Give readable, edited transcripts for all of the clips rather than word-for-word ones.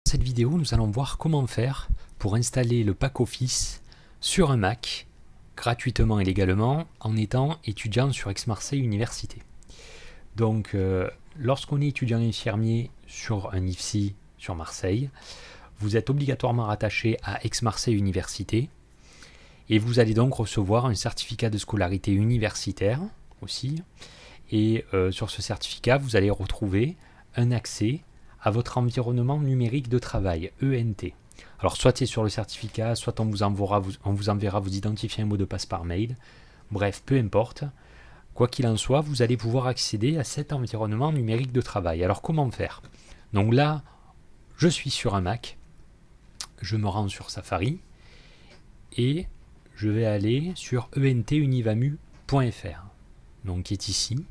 Dans cette vidéo, nous allons voir comment faire pour installer le pack Office sur un Mac, gratuitement et légalement, en étant étudiant sur Aix-Marseille Université. Donc, lorsqu'on est étudiant infirmier sur un IFSI sur Marseille, vous êtes obligatoirement rattaché à Aix-Marseille Université et vous allez donc recevoir un certificat de scolarité universitaire aussi. Et sur ce certificat, vous allez retrouver un accès à votre environnement numérique de travail, ENT. Alors soit c'est sur le certificat, soit on vous enverra vous identifier un mot de passe par mail. Bref, peu importe. Quoi qu'il en soit, vous allez pouvoir accéder à cet environnement numérique de travail. Alors comment faire? Donc là, je suis sur un Mac. Je me rends sur Safari et je vais aller sur entunivamu.fr. Donc qui est ici.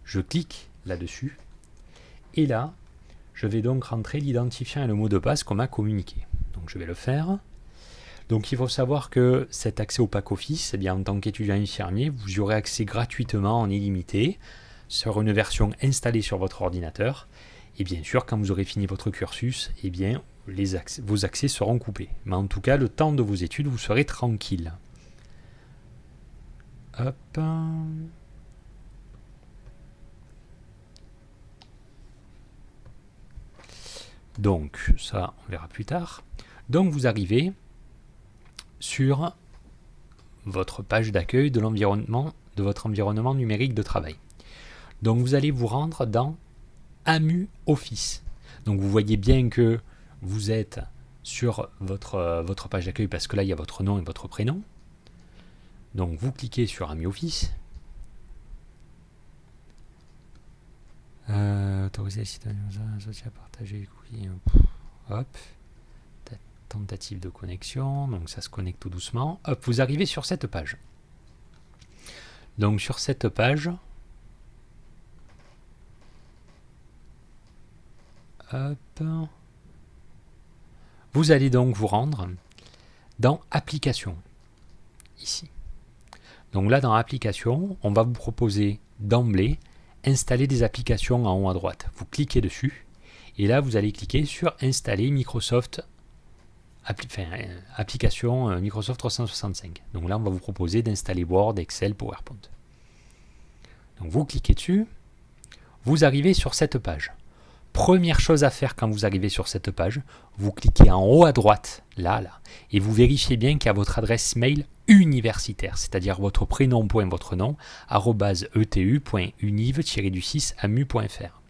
Je clique là-dessus et là, je vais donc rentrer l'identifiant et le mot de passe qu'on m'a communiqué. Donc je vais le faire. Donc il faut savoir que cet accès au pack Office, eh bien, en tant qu'étudiant infirmier, vous y aurez accès gratuitement en illimité sur une version installée sur votre ordinateur. Et bien sûr, quand vous aurez fini votre cursus, eh bien, vos accès seront coupés. Mais en tout cas, le temps de vos études, vous serez tranquille. Hop. Donc, ça, on verra plus tard. Donc, vous arrivez sur votre page d'accueil de votre environnement numérique de travail. Donc, vous allez vous rendre dans AMU Office. Donc, vous voyez bien que vous êtes sur votre page d'accueil parce que là, il y a votre nom et votre prénom. Donc, vous cliquez sur AMU Office. Autoriser les sites associés à partager. Hop. Tentative de connexion. Donc ça se connecte tout doucement. Hop, vous arrivez sur cette page. Donc sur cette page. Hop. Vous allez donc vous rendre dans Applications. Ici. Donc là dans Applications, on va vous proposer d'emblée installer des applications en haut à droite. Vous cliquez dessus et là vous allez cliquer sur installer Microsoft application Microsoft 365. Donc là on va vous proposer d'installer Word, Excel, PowerPoint. Donc vous cliquez dessus, vous arrivez sur cette page. Première chose à faire quand vous arrivez sur cette page, vous cliquez en haut à droite, là, et vous vérifiez bien qu'il y a votre adresse mail universitaire, c'est-à-dire votre prénom, votre nom, @etu.univ-amu.fr.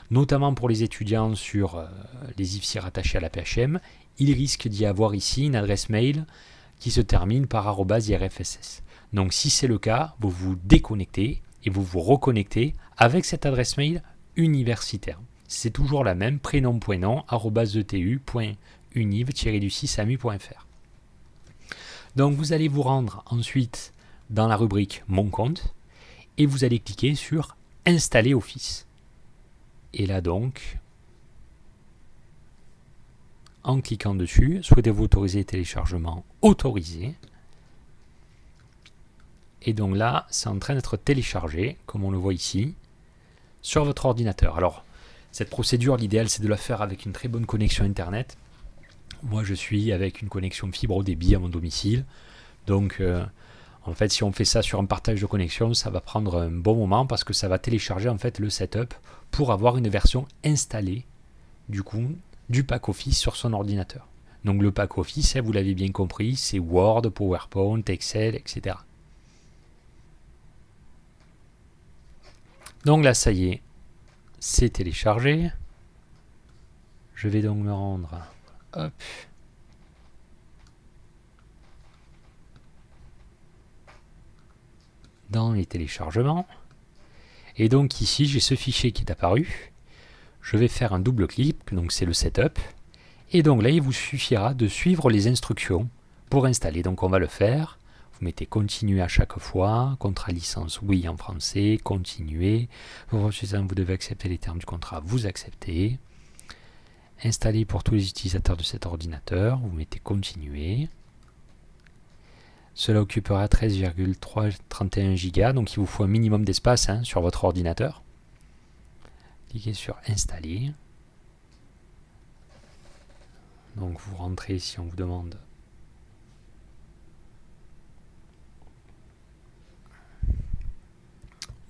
Notamment pour les étudiants sur les IFSI rattachés à la PHM, il risque d'y avoir ici une adresse mail qui se termine par @irfss. Donc si c'est le cas, vous vous déconnectez et vous vous reconnectez avec cette adresse mail universitaire. C'est toujours la même, prénom.nom, etu.univ-amu.fr. Donc vous allez vous rendre ensuite dans la rubrique Mon compte et vous allez cliquer sur Installer Office. Et là donc, en cliquant dessus, souhaitez-vous autoriser les téléchargements? Autorisé. Et donc là, c'est en train d'être téléchargé, comme on le voit ici, sur votre ordinateur. Alors, cette procédure, l'idéal, c'est de la faire avec une très bonne connexion Internet. Moi, je suis avec une connexion fibre au débit à mon domicile. Donc, en fait, si on fait ça sur un partage de connexion, ça va prendre un bon moment parce que ça va télécharger en fait le setup pour avoir une version installée du coup du pack Office sur son ordinateur. Donc le pack Office, vous l'avez bien compris, c'est Word, PowerPoint, Excel, etc. Donc là, ça y est, c'est téléchargé. Je vais donc me rendre, hop, dans les téléchargements. Et donc ici, j'ai ce fichier qui est apparu. Je vais faire un double clic, donc c'est le setup. Et donc là, il vous suffira de suivre les instructions pour installer. Donc on va le faire. Vous mettez continuer à chaque fois, contrat licence oui en français, continuer. Vous devez accepter les termes du contrat, vous acceptez. Installer pour tous les utilisateurs de cet ordinateur, vous mettez continuer. Cela occupera 13,31 Go, donc il vous faut un minimum d'espace sur votre ordinateur. Cliquez sur installer. Donc vous rentrez si on vous demande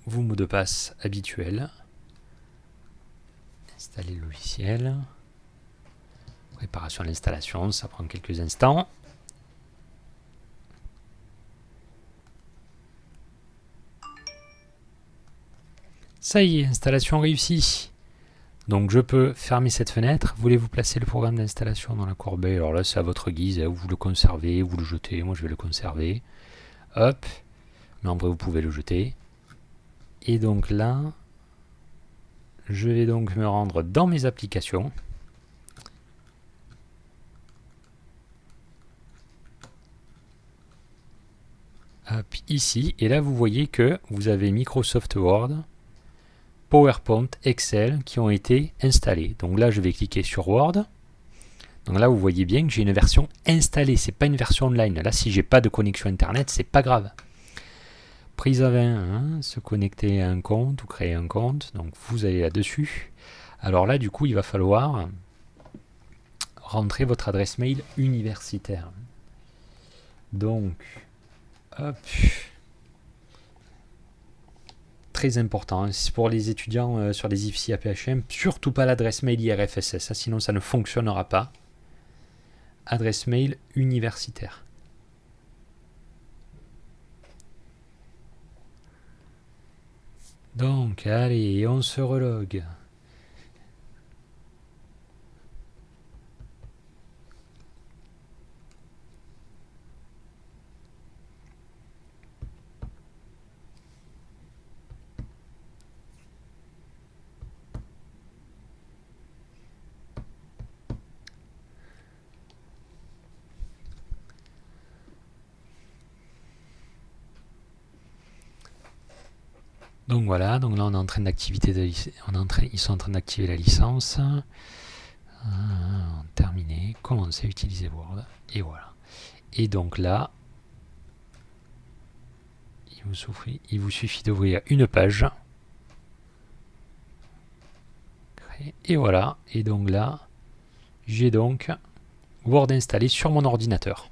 vos mots de passe habituels. Installer le logiciel. Préparation de l'installation, ça prend quelques instants. Ça y est, installation réussie. Donc je peux fermer cette fenêtre. Voulez-vous placer le programme d'installation dans la corbeille? Alors là, c'est à votre guise. Vous le conservez, vous le jetez. Moi, je vais le conserver. Hop. Mais en vrai, vous pouvez le jeter. Et donc là, je vais donc me rendre dans mes applications. Hop, ici. Et là, vous voyez que vous avez Microsoft Word, PowerPoint, Excel qui ont été installés. Donc là, je vais cliquer sur Word. Donc là, vous voyez bien que j'ai une version installée. C'est pas une version online. Là, si j'ai pas de connexion Internet, c'est pas grave. Prise à 20, se connecter à un compte ou créer un compte. Donc vous allez là-dessus. Alors là, du coup, il va falloir rentrer votre adresse mail universitaire. Donc, hop. Très important. C'est pour les étudiants sur les IFSI APHM. Surtout pas l'adresse mail IRFSS. Ça, sinon, ça ne fonctionnera pas. Adresse mail universitaire. Donc, allez, on se relogue. Donc voilà, donc là on est en train d'activer ils sont en train d'activer la licence. Terminé, commencer à utiliser Word. Et voilà. Et donc là, il vous suffit d'ouvrir une page. Et voilà. Et donc là, j'ai donc Word installé sur mon ordinateur.